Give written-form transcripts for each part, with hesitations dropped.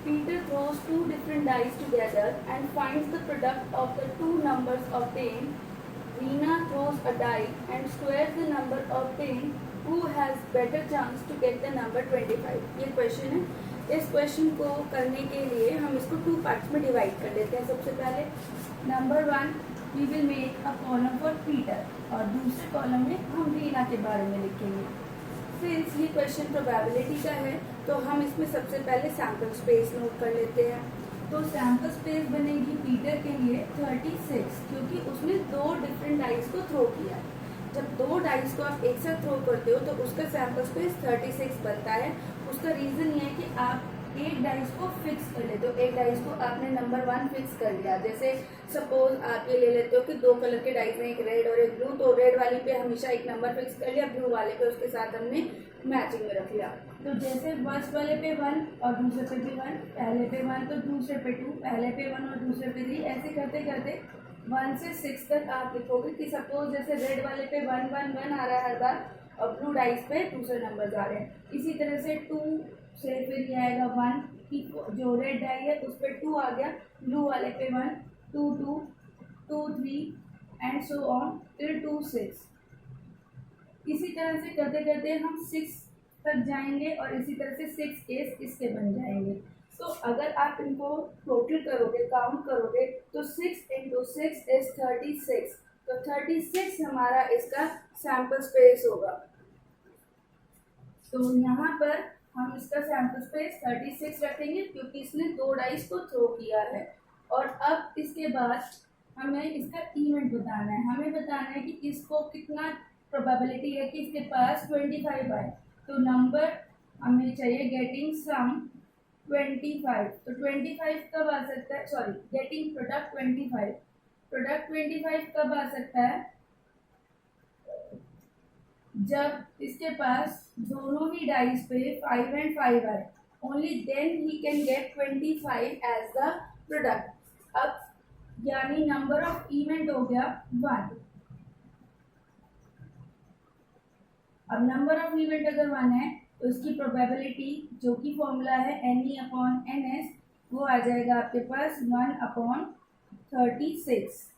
Peter throws two different dice together and finds the product of the two numbers obtained. Veena throws a die and squares the number obtained. Who has better chance to get the number 25? ये question है। इस question को करने के लिए हम इसको two parts में डिवाइड कर लेते हैं। सबसे पहले number 1 we will make a column for Peter और दूसरे कॉलम में हम रीना के बारे में लिखेंगे। सिंस ये क्वेश्चन प्रोबेबिलिटी का है तो हम इसमें सबसे पहले सैम्पल स्पेस नोट कर लेते हैं। तो सैम्पल स्पेस बनेगी पीटर के लिए 36 क्योंकि उसने दो डिफरेंट डाइस को थ्रो किया। जब दो डाइस को आप एक साथ थ्रो करते हो तो उसका सैम्पल स्पेस 36 बनता है। उसका रीज़न ये है कि आप एक डाइस को फिक्स कर लेते हो। एक डाइस को आपने नंबर 1 फिक्स कर लिया। जैसे सपोज आप ये ले लेते हो कि दो कलर के डाइस हैं, एक रेड और एक ब्लू, तो रेड वाली पे हमेशा एक नंबर फिक्स कर लिया, ब्लू वाले पे उसके साथ हमने मैचिंग में रख लिया। तो जैसे फर्स्ट वाले पे 1 और दूसरे पे भी 1, पहले पे 1 तो दूसरे पे 2, पहले पे 1 और दूसरे पे 3, ऐसे करते करते 1 से 6 तक आप लिखोगे कि सपोज जैसे रेड वाले पे 1 1 1 आ रहा है हर बार और ब्लू डाइस पे दूसरे नंबर आ रहे हैं। इसी तरह से 2 से फिर ये आएगा 1 की जो रेड डाई है उस पर 2 आ गया, ब्लू वाले पे 1 2 2 2 3 एंड सो ऑन टिल 2 6। इसी तरह से करते करते हम 6 तक जाएंगे और इसी तरह से 6 केस इसके बन जाएंगे। तो अगर आप इनको टोटल करोगे, काउंट करोगे तो 6 × 6 इज 36। तो 36 हमारा इसका सैम्पल स्पेस होगा। तो यहाँ पर हम इसका सैम्पल स्पेस 36 रखेंगे क्योंकि इसने दो डाइस को थ्रो किया है। और अब इसके बाद हमें इसका इवेंट बताना है। हमें बताना है कि इसको कितना प्रोबेबिलिटी है कि इसके पास 25 आए। तो नंबर हमें चाहिए गेटिंग सम 25। तो 25 कब आ सकता है, सॉरी गेटिंग प्रोडक्ट 25। प्रोडक्ट 25 कब आ सकता है? जब इसके पास दोनों ही डाइस पे 5 and 5 आए, ओनली देन ही can get 25 as the product. अब यानी नंबर ऑफ इवेंट हो गया 1। अब नंबर ऑफ इवेंट अगर 1 है तो इसकी प्रोबेबिलिटी जो कि फॉर्मूला है NE/NS वो आ जाएगा आपके पास 1/36।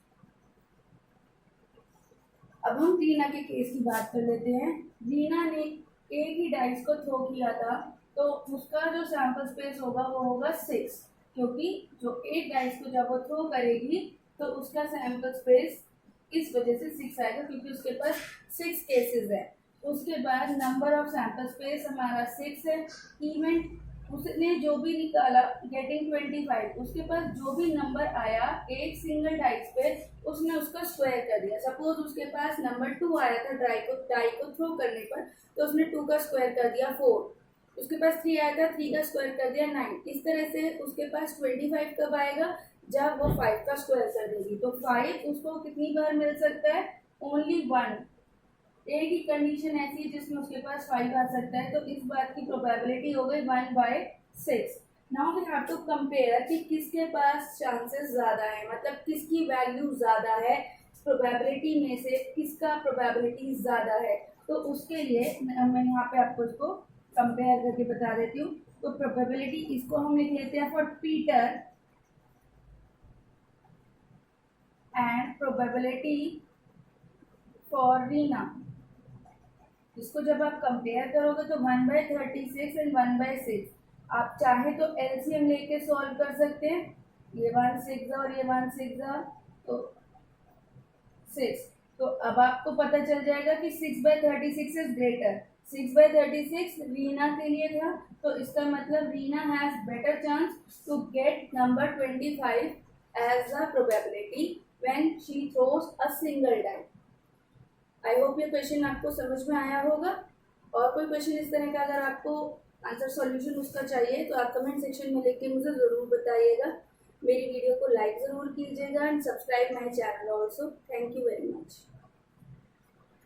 अब हम रीना के केस की बात कर लेते हैं। रीना ने एक ही डाइस को थ्रो किया था तो उसका जो सैम्पल स्पेस होगा वो होगा 6 क्योंकि जो एक डाइस को जब वो थ्रो करेगी तो उसका सैम्पल स्पेस इस वजह से 6 आएगा क्योंकि उसके पास 6 केसेस है। उसके बाद नंबर ऑफ सैम्पल स्पेस हमारा 6 है। इवेंट उसने जो भी निकाला गेटिंग 25, उसके पास जो भी नंबर आया एक सिंगल डाइस पे उसने उसका स्क्वायर कर दिया। सपोज उसके पास नंबर 2 आया था डाई को थ्रो करने पर तो उसने 2 का स्क्वायर कर दिया 4। उसके पास 3 आया था, 3 का स्क्वायर कर दिया 9। इस तरह से उसके पास 25 कब आएगा? जब वो 5 का स्क्वायर कर देगी। तो 5 उसको कितनी बार मिल सकता है? ओनली 1। एक ही कंडीशन ऐसी है जिसमें उसके पास 5 आ सकता है। तो इस बात की प्रोबेबिलिटी हो गई 1/6। Now we have to compare कि किसके पास चांसेस ज़्यादा है, मतलब किसकी वैल्यू ज़्यादा है, प्रोबेबिलिटी में से किसका प्रोबेबिलिटी ज़्यादा है। तो उसके लिए मैं यहाँ पे आपको इसको कंपेयर करके बता देती हूँ। तो प्रोबेबिलिटी इसको हम लिख लेते हैं for Peter and probability for Reena. इसको जब आप कंपेयर करोगे तो 1/36 एंड 1/6। आप चाहे तो एलसीएम लेके सॉल्व कर सकते हैं। ये 1 6 और ये 1 6 तो 6। तो अब आपको पता चल जाएगा कि 6/36 इज ग्रेटर। 6/36 रीना के लिए था तो इसका मतलब Reena has better chance to get number 25 as the probability when she throws a single die. I hope ये क्वेश्चन आपको समझ में आया होगा। और कोई क्वेश्चन इस तरह का अगर आपको आंसर सॉल्यूशन उसका चाहिए तो आप कमेंट सेक्शन में लिख के मुझे ज़रूर बताइएगा। मेरी वीडियो को लाइक ज़रूर कीजिएगा and subscribe my channel also. Thank you very much.